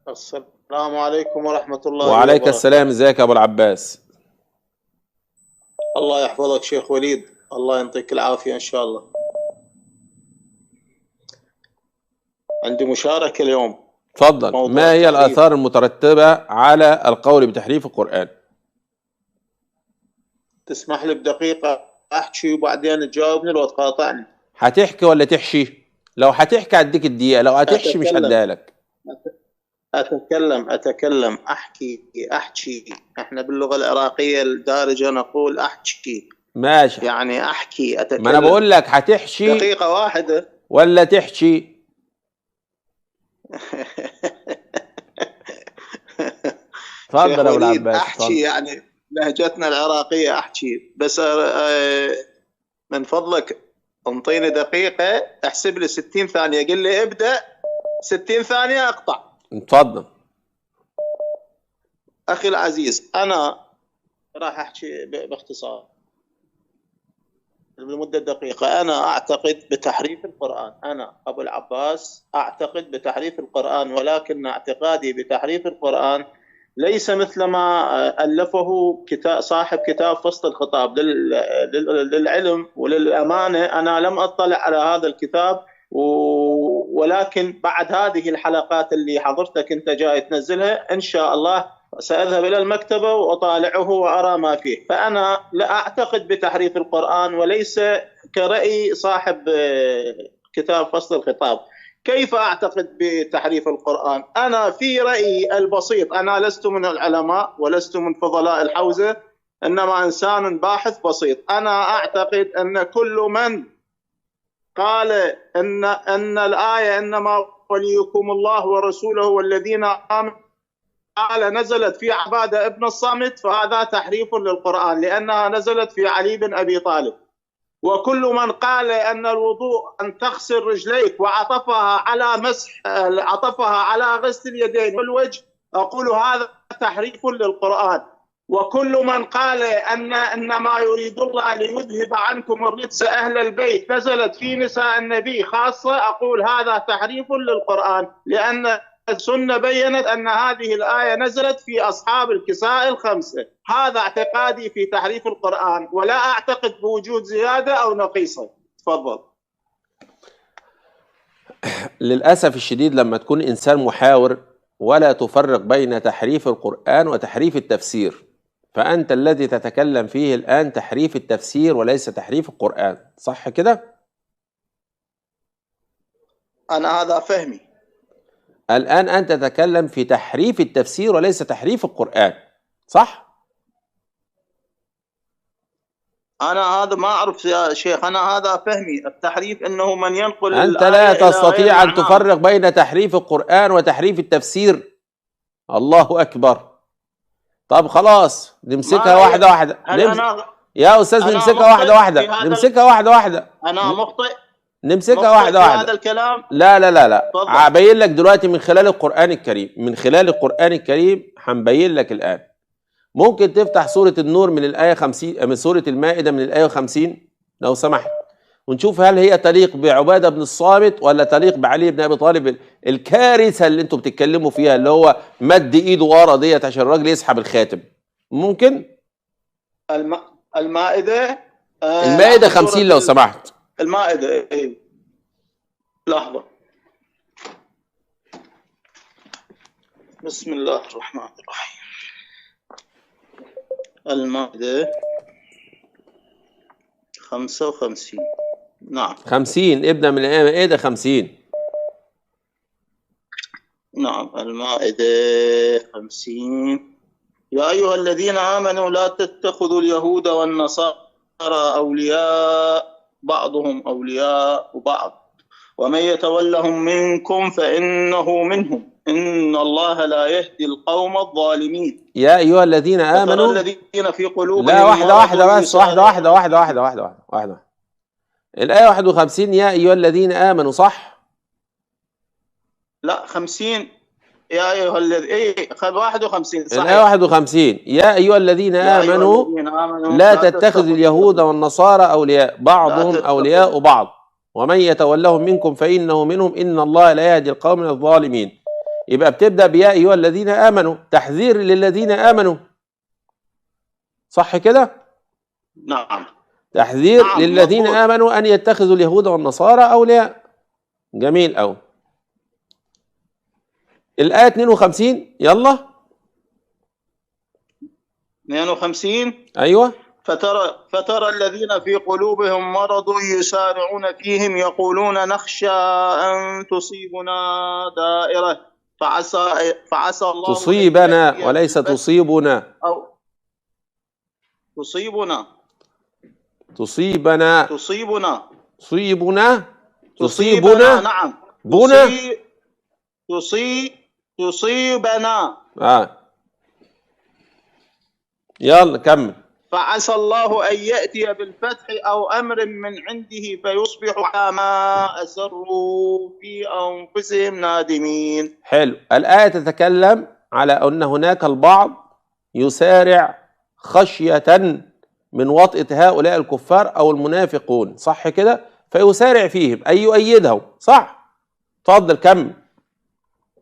السلام عليكم ورحمة الله وعليك السلام. وبركاته. ازيك يا ابو العباس؟ الله يحفظك شيخ وليد، الله يعطيك العافية إن شاء الله. عندي مشاركة اليوم. اتفضل. موضوع ما هي التحريف. الآثار المترتبة على القول بتحريف القرآن؟ تسمح لي بدقيقة أحكي وبعدين تجاوبني لو تقاطعني؟ هتحكي ولا تحشي؟ لو هتحكي هديك الدقيقة، لو هتحشي مش أتكلم هديها لك. أتكلم أحكي. إحنا باللغة العراقية الدارجة نقول أحكي، ماشي. يعني أحكي ما انا أتكلم. بقول لك هتحشي دقيقة واحدة. ولا تحشي. شيخ اتفضل يا ابو وليد، العباس، أحكي اتفضل. يعني لهجتنا العراقية أحكي، بس من فضلك انطيني دقيقة احسب لي 60 ثانية، قل لي ابدأ 60 ثانية اقطع. اتفضل. أخي العزيز، أنا راح أحكي باختصار لمدة دقيقة. أنا أعتقد بتحريف القرآن، أنا أبو العباس أعتقد بتحريف القرآن، ولكن اعتقادي بتحريف القرآن ليس مثل ما ألفه صاحب كتاب فصل الخطاب. للعلم وللأمانة أنا لم أطلع على هذا الكتاب، ولكن بعد هذه الحلقات اللي حضرتك أنت جاي تنزلها إن شاء الله سأذهب إلى المكتبة وأطالعه وأرى ما فيه. فأنا لا أعتقد بتحريف القرآن، وليس كرأي صاحب كتاب فصل الخطاب. كيف أعتقد بتحريف القرآن؟ أنا في رأيي البسيط، أنا لست من العلماء ولست من فضلاء الحوزة، إنما إنسان باحث بسيط. أنا أعتقد أن كل من قال أن الآية إنما وليكم الله ورسوله والذين آمنوا قال نزلت في عبادة ابن الصامت، فهذا تحريف للقرآن، لأنها نزلت في علي بن أبي طالب. وكل من قال أن الوضوء أن تغسل رجليك وعطفها على عطفها على غسل اليدين والوجه، أقول هذا تحريف للقرآن. وكل من قال أن ما يريد الله ليذهب عنكم الرجس أهل البيت نزلت في نساء النبي خاصة، أقول هذا تحريف للقرآن، لأن السنة بيّنت أن هذه الآية نزلت في أصحاب الكساء الخمسة. هذا اعتقادي في تحريف القرآن، ولا أعتقد بوجود زيادة أو نقيصة. تفضل. للأسف الشديد لما تكون إنسان محاور ولا تفرق بين تحريف القرآن وتحريف التفسير، فأنت الذي تتكلم فيه الآن تحريف التفسير وليس تحريف القرآن، صح كده؟ أنا هذا فهمي. الآن أنت تتكلم في تحريف التفسير وليس تحريف القرآن، صح؟ أنا هذا ما أعرف يا شيخ، أنا هذا فهمي. التحريف إنه من ينقل أنت الآية لا إلى غير تستطيع أن معناها. تفرق بين تحريف القرآن وتحريف التفسير. الله أكبر. طب خلاص نمسكها واحدة واحدة. يا أستاذ نمسكها واحدة واحدة. نمسكها واحدة واحدة. أنا مخطئ. نمسكها واحدة واحدة. هذا الكلام. لا لا لا لا، هبين لك دلوقتي من خلال القرآن الكريم. من خلال القرآن الكريم هنبين لك الآن. ممكن تفتح سورة النور من الآية 50، من سورة المائدة من الآية 50 لو سمحت، ونشوف هل هي تليق بعبادة بن الصامت ولا تليق بعلي بن أبي طالب. الكارثة اللي انتم بتتكلموا فيها اللي هو مد ايده ورا ديت عشان الراجل يسحب الخاتم. ممكن المائدة المائدة 50 لو سمحت. المائدة ايه، لحظة. بسم الله الرحمن الرحيم. المائدة 55. نعم 50. ابدأ من المائدة 50. نعم المائدة 50. يا أيها الذين آمنوا لا تتخذوا اليهود والنصارى أولياء بعضهم أولياء بعض ومن يتولهم منكم فإنه منهم إن الله لا يهدي القوم الظالمين. يا أيها الذين آمنوا الذين في قلوبهم لا واحدة بس، واحدة. الآية 51 يا أيها الذين آمنوا، صح؟ لا 50 يا أيها الذين 51 صحيح. الآية 51 يا أيها الذين آمنوا لا تتخذوا اليهود والنصارى أولياء بعضهم أولياء بعض ومن يتولهم منكم فإنه منهم إن الله لا يهدي القوم الظالمين. يبقى بتبدأ بيا أيها الذين آمنوا، تحذير للذين آمنوا، صح كده؟ نعم. تحذير نعم للذين مضبوط. آمنوا أن يتخذوا اليهود والنصارى أولياء. جميل أوي. الآية 52 يلا. 52. أيوه. فترى الذين في قلوبهم مرض يسارعون فيهم يقولون نخشى أن تصيبنا دائرة فعسى الله تصيبنا وليس تصيبنا. أو تصيبنا. تصيبنا. تصيبنا. تصيبنا. تصيبنا. نعم. بنا. تصيبنا. يلا كمل. فعسى الله أن يأتي بالفتح أو أمر من عنده فيصبحوا على ما أسروا في أنفسهم نادمين. حلو. الآية تتكلم على أن هناك البعض يسارع خشية من وطئة هؤلاء الكفار أو المنافقون، صح كده؟ فيسارع فيهم أي يؤيدهم، صح؟ تفضل كمل.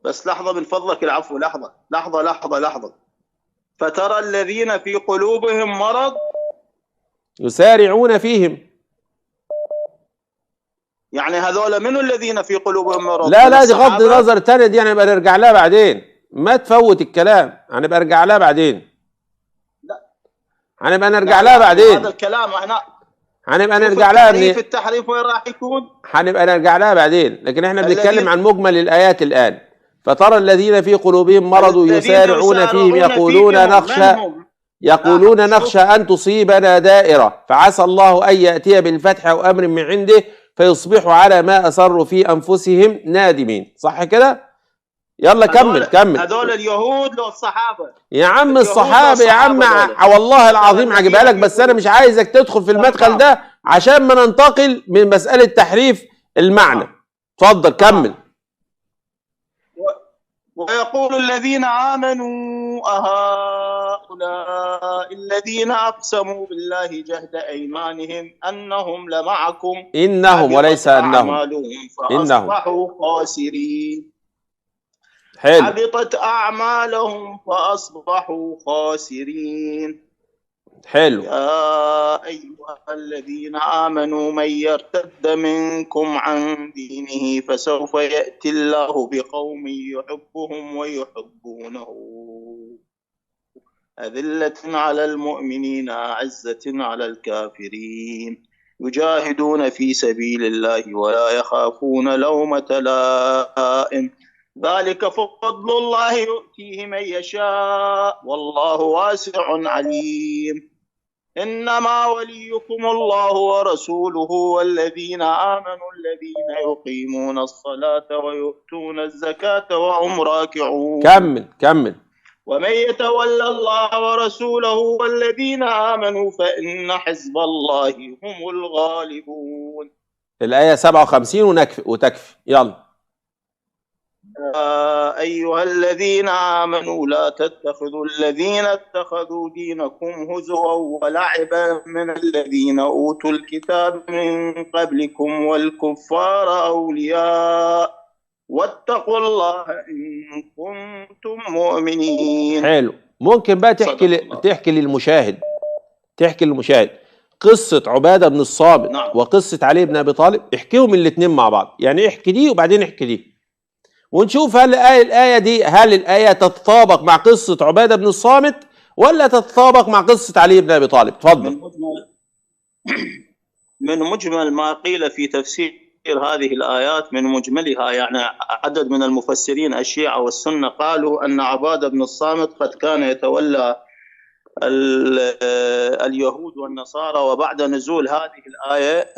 بس لحظة من فضلك، العفو، لحظة. فترى الذين في قلوبهم مرض يسارعون فيهم، يعني هذول من الذين في قلوبهم مرض؟ لا دي غض نظر تاني، دي هنبقى نرجع لها بعدين، ما تفوت الكلام، هنبقى نرجع لها بعدين. لا هنبقى نرجع لها بعدين. هذا الكلام احنا هنبقى نرجع لها في التحريف وين راح يكون؟ هنبقى نرجع لها بعدين، لكن احنا بنتكلم عن مجمل الآيات الآن. فترى الذين في قلوبهم مرض يسارعون فيهم يقولون نخشى أن تصيبنا دائرة فعسى الله أن يأتي بالفتح أو أمر من عنده فيصبحوا على ما أسروا في أنفسهم نادمين، صح كده؟ يلا كمل. هذول اليهود لو الصحابة يا عم، الصحابة يا عم، والله العظيم هجيبها لك، بس أنا مش عايزك تدخل في المدخل ده عشان ما ننتقل من مسألة تحريف المعنى. اتفضل كمل. ويقول الذين آمنوا أهؤلاء الذين أقسموا بالله جهد أيمانهم أنهم لمعكم إنهم وليس أنهم فأصبحوا خاسرين. حلو. حبطت أعمالهم فأصبحوا خاسرين. حلو. يا أيها الذين آمنوا من يرتد منكم عن دينه فسوف يأتي الله بقوم يحبهم ويحبونه أذلة على المؤمنين أعزة على الكافرين يجاهدون في سبيل الله ولا يخافون لومة لائم ذلك فضل الله يؤتيه من يشاء والله واسع عليم. إنما وليكم الله ورسوله والذين آمنوا الذين يقيمون الصلاة ويؤتون الزكاة وهم راكعون. كمل. ومن يتولى الله ورسوله والذين آمنوا فإن حزب الله هم الغالبون. الآية 57 وتكفي. يلا. أيها الذين آمنوا لا تتخذوا الذين اتخذوا دينكم هزوا ولعبا من الذين أوتوا الكتاب من قبلكم والكفار أولياء واتقوا الله إن كنتم مؤمنين. حلو. ممكن بقى تحكي للمشاهد قصة عبادة بن الصامت. نعم. وقصة علي بن أبي طالب، احكيهم الاثنين مع بعض، يعني احكي دي وبعدين احكي دي، ونشوف هل الآية تتطابق مع قصة عبادة بن الصامت ولا تتطابق مع قصة علي بن أبي طالب. تفضل. من مجمل ما قيل في تفسير هذه الآيات، من مجملها يعني عدد من المفسرين الشيعة والسنة قالوا أن عبادة بن الصامت قد كان يتولى اليهود والنصارى، وبعد نزول هذه الآية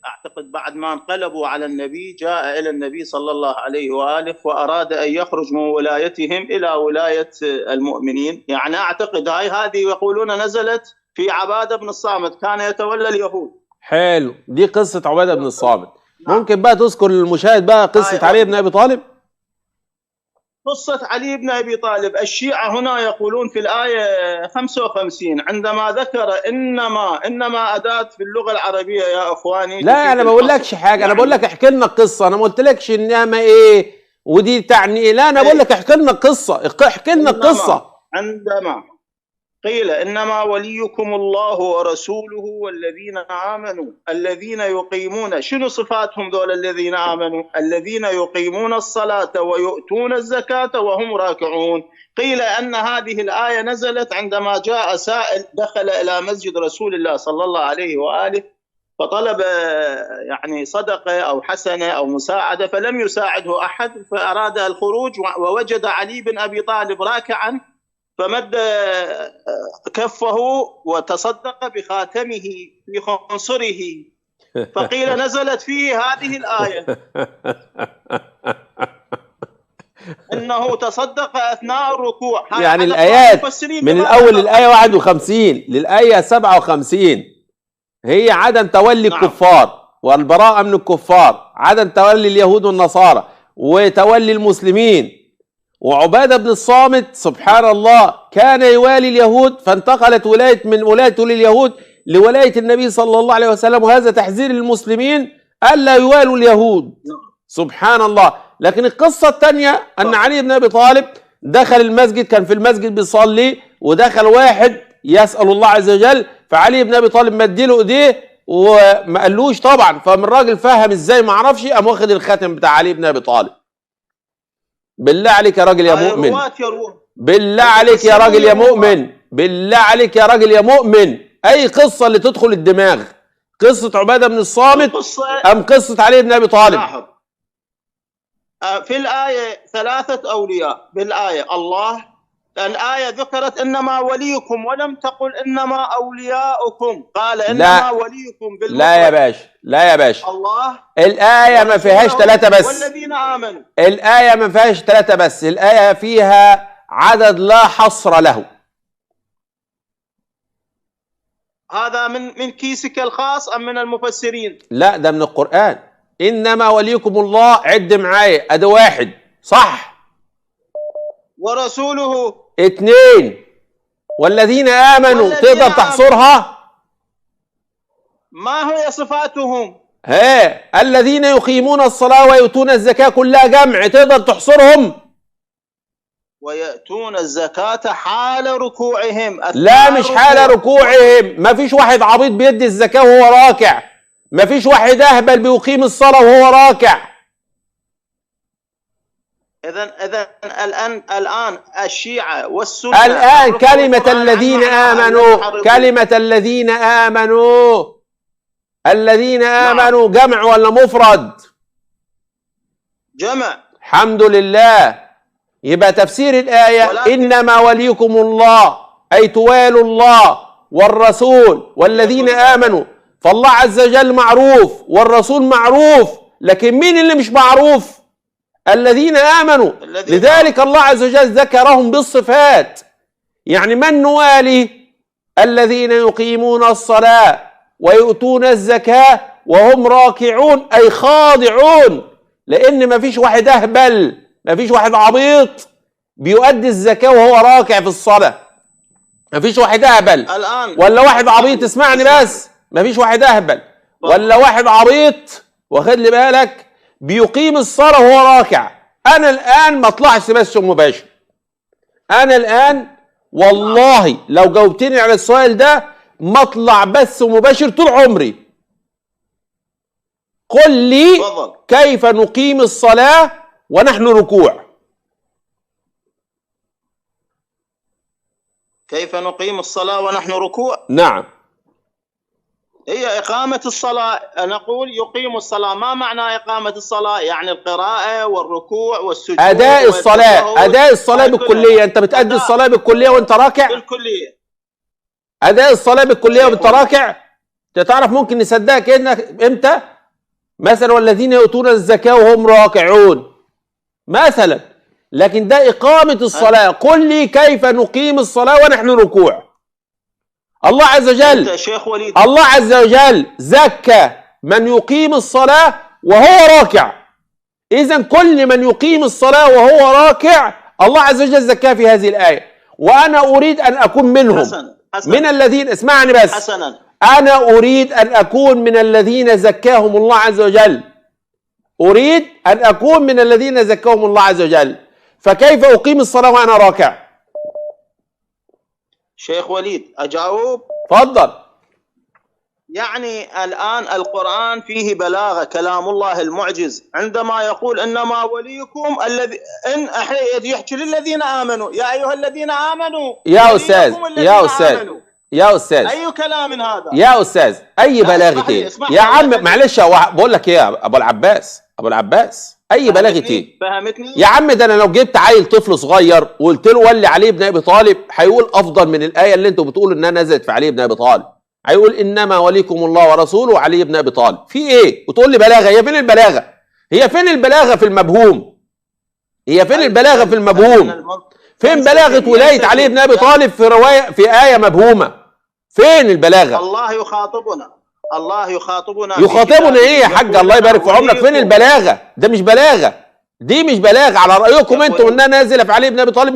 أعتقد بعد ما انقلبوا على النبي جاء إلى النبي صلى الله عليه وآله وأراد أن يخرج من ولايتهم إلى ولاية المؤمنين. يعني أعتقد هذه يقولون نزلت في عبادة بن الصامت كان يتولى اليهود. حلو. دي قصة عبادة بن الصامت. ممكن بقى تذكر للمشاهد بقى قصة علي بن أبي طالب. قصة علي بن أبي طالب، الشيعة هنا يقولون في الآية 55 عندما ذكر إنما أداة في اللغة العربية يا أخواني. لا أنا ما بقولكش حاجة، أنا بقول لك احكي لنا القصة، أنا ما قلتلكش إنما إيه ودي تعني إيه؟ لا أنا بقول لك احكي لنا القصة، احكي لنا القصة. عندما قيل إنما وليكم الله ورسوله والذين آمنوا الذين يقيمون، شنو صفاتهم ذول الذين آمنوا؟ الذين يقيمون الصلاة ويؤتون الزكاة وهم راكعون. قيل أن هذه الآية نزلت عندما جاء سائل دخل إلى مسجد رسول الله صلى الله عليه وآله فطلب يعني صدقة أو حسنة أو مساعدة فلم يساعده أحد، فأراد الخروج ووجد علي بن أبي طالب راكعا فمد كفه وتصدق بخاتمه في خنصره، فقيل نزلت فيه هذه الآية أنه تصدق أثناء الركوع. يعني الآيات من الأول للآية 51 للآية 57 هي عدم تولي الكفار والبراءة من الكفار، عدم تولي اليهود والنصارى وتولي المسلمين. وعبادة بن الصامت سبحان الله كان يوالي اليهود، فانتقلت ولاية من ولايته لليهود لولاية النبي صلى الله عليه وسلم، وهذا تحذير للمسلمين ألا يوالوا اليهود. سبحان الله. لكن القصة الثانية أن علي بن أبي طالب دخل المسجد، كان في المسجد بيصلي ودخل واحد يسأل الله عز وجل، فعلي بن أبي طالب مديله إيديه وما قالوش طبعا، فمن الراجل فهم إزاي ما عرفش، قام واخد الخاتم بتاع علي بن أبي طالب. بالله عليك يا راجل يا مؤمن، بالله عليك يا راجل يا مؤمن، بالله عليك يا راجل يا مؤمن، أي قصة اللي تدخل الدماغ؟ قصة عبادة بن الصامت أم قصة علي بن أبي طالب؟ في الآية 3 أولياء، بالآية الآية ذكرت إنما وليكم ولم تقل إنما أولياؤكم، قال إنما وليكم بالمفرد. لا يا باشا، لا يا باشا، الله الآية ما فيهاش 3 بس، والذين آمنوا. الآية ما فيهاش 3 بس، الآية فيها عدد لا حصر له. هذا من كيسك الخاص أم من المفسرين؟ لا ده من القرآن. إنما وليكم الله، عد معايا، أدي 1 صح، ورسوله 2، والذين آمنوا تقدر تحصرها؟ ما هي صفاتهم؟ الذين يقيمون الصلاة ويؤتون الزكاة كلها جمع، تقدر تحصرهم؟ ويأتون الزكاة حال ركوعهم. لا مش حال ركوعهم، ما فيش واحد عبيط بيدي الزكاة وهو راكع، ما فيش واحد أهبل بيقيم الصلاة وهو راكع. إذن الآن الشيعة والسنة الآن كلمة الذين آمنوا، كلمة الذين آمنوا، الذين آمنوا جمع ولا مفرد؟ جمع. الحمد لله. يبقى تفسير الآية إنما وليكم الله أي توالوا الله والرسول والذين آمنوا، فالله عز وجل معروف والرسول معروف، لكن مين اللي مش معروف؟ الذين آمنوا. لذلك الله عز وجل ذكرهم بالصفات. يعني من نوالي؟ الذين يقيمون الصلاة ويؤتون الزكاة وهم راكعون أي خاضعون، لأن ما فيش واحد أهبل، ما فيش واحد عبيط بيؤدي الزكاة وهو راكع في الصلاة. ما فيش واحد أهبل الآن ولا واحد عبيط، اسمعني بس، ما فيش واحد أهبل ولا واحد عبيط واخد لي بالك بيقيم الصلاة وهو راكع. أنا الآن ما اطلعش بس مباشر، أنا الآن والله لو جاوبتني على السؤال ده ما اطلع بس مباشر طول عمري. قل لي كيف نقيم الصلاة ونحن ركوع؟ كيف نقيم الصلاة ونحن ركوع؟ نعم، هي إقامة الصلاة. نقول يقيم الصلاة، ما معنى إقامة الصلاة؟ يعني القراءة والركوع والسجود، أداء الصلاة، أداء الصلاة بالكلية. أنت بتأدي الصلاة بالكلية وأنت راكع؟ بالكلية. أداء الصلاة بالكلية وأنت راكع. تعرف ممكن نصدقك إنك إمتى؟ مثلا والذين يؤتون الزكاة وهم راكعون مثلا، لكن ده إقامة الصلاة. قل لي كيف نقيم الصلاة ونحن ركوع؟ الله عز وجل، الله عز وجل زكى من يقيم الصلاة وهو راكع. إذن كل من يقيم الصلاة وهو راكع الله عز وجل زكاه في هذه الآية، وأنا أريد أن أكون منهم. من الذين، اسمعني بس، أنا أريد أن أكون من الذين زكاهم الله عز وجل. أريد أن أكون من الذين زكاهم الله عز وجل، فكيف أقيم الصلاة وأنا راكع؟ شيخ وليد أجاوب؟ تفضل. يعني الآن القرآن فيه بلاغة، كلام الله المعجز، عندما يقول إنما وليكم الذي يحكي للذين آمنوا، يا أيها الذين آمنوا يا أستاذ يا أستاذ أي كلام هذا يا أستاذ؟ أي بلاغة إيه؟ يا عم معلش بقول لك إيه يا أبو العباس أي بلاغة إيه؟ فهمتني؟ يا عم ده أنا لو جبت عيل طفل صغير وقلت له ولي علي بن أبي طالب هيقول أفضل من الآية اللي أنتوا بتقولوا إنها نزلت في علي بن أبي طالب. هيقول إنما وليكم الله ورسوله علي بن أبي طالب. في إيه؟ وتقول لي بلاغة؟ هي فين البلاغة؟ هي فين البلاغة في المبهوم؟ هي فين البلاغة في المبهوم؟ فين بلاغة ولاية علي بن أبي طالب في رواية في آية مبهومة؟ فين البلاغة؟ الله يخاطبنا إيه يا حاج الله يبارك في عمرك؟ فين البلاغة؟ ده مش بلاغة، دي مش بلاغة على رأيكم انتم انها نازلة في علي بن أبي طالب.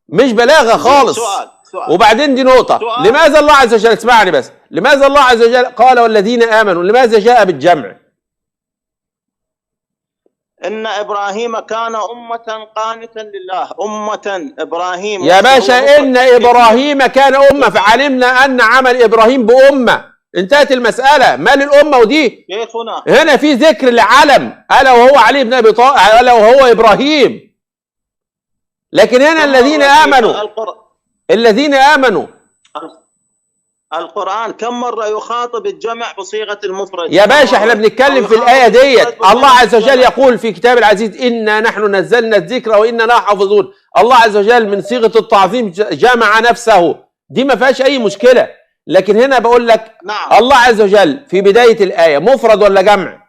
مش بلاغة خالص. سؤال. وبعدين دي نقطة، لماذا الله عز وجل، اسمعني بس، لماذا الله عز وجل قال والذين آمنوا؟ لماذا جاء بالجمع؟ إن إبراهيم كان أمة قانتا لله، إبراهيم يا باشا إن إبراهيم كان أمة، فعلمنا أن عمل إبراهيم بأمة، انتهت المسألة. مال الأمة ودي؟ هنا في ذكر العلم، ألا وهو علي بن أبي طالب، ألا وهو إبراهيم. لكن هنا الذين آمنوا القرآن كم مرة يخاطب الجمع بصيغة المفرد؟ يا باشا احنا بنتكلم في الآية ديت. الله عز وجل يقول في كتاب العزيز إنا نحن نزلنا الذكر وإنا له حافظون. الله عز وجل من صيغة التعظيم جمع نفسه، دي ما فيهاش أي مشكلة. لكن هنا بقول لك نعم. الله عز وجل في بداية الآية مفرد ولا جمع؟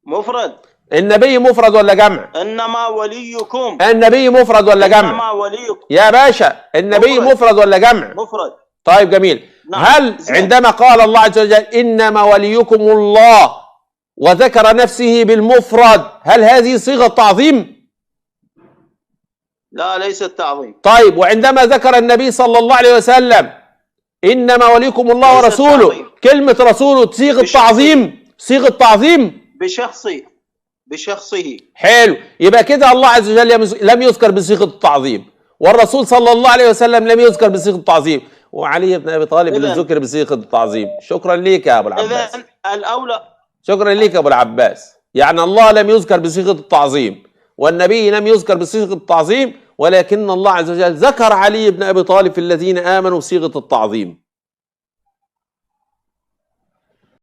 مفرد. النبي مفرد ولا جمع؟ إنما وليكم. النبي مفرد ولا جمع؟ إنما وليكم يا باشا النبي مفرد ولا جمع؟ مفرد. طيب جميل. نعم. هل عندما قال الله عز وجل إنما وليكم الله وذكر نفسه بالمفرد، هل هذه صيغة تعظيم؟ لا، ليست تعظيم. طيب وعندما ذكر النبي صلى الله عليه وسلم إنما وليكم الله ورسوله، تعظيم. كلمة رسوله صيغة تعظيم، صيغة تعظيم بشخصه. حلو، يبقى كده الله عز وجل لم يذكر بصيغة التعظيم، والرسول صلى الله عليه وسلم لم يذكر بصيغة التعظيم، وعلي بن أبي طالب اللي ذكر بصيغة التعظيم. شكرا ليك يا أبو العباس. إذن الأولى. شكرا ليك يا أبو العباس. يعني الله لم يذكر بصيغة التعظيم والنبي لم يذكر بصيغة التعظيم، ولكن الله عز وجل ذكر علي بن أبي طالب في الذين آمنوا بصيغة التعظيم.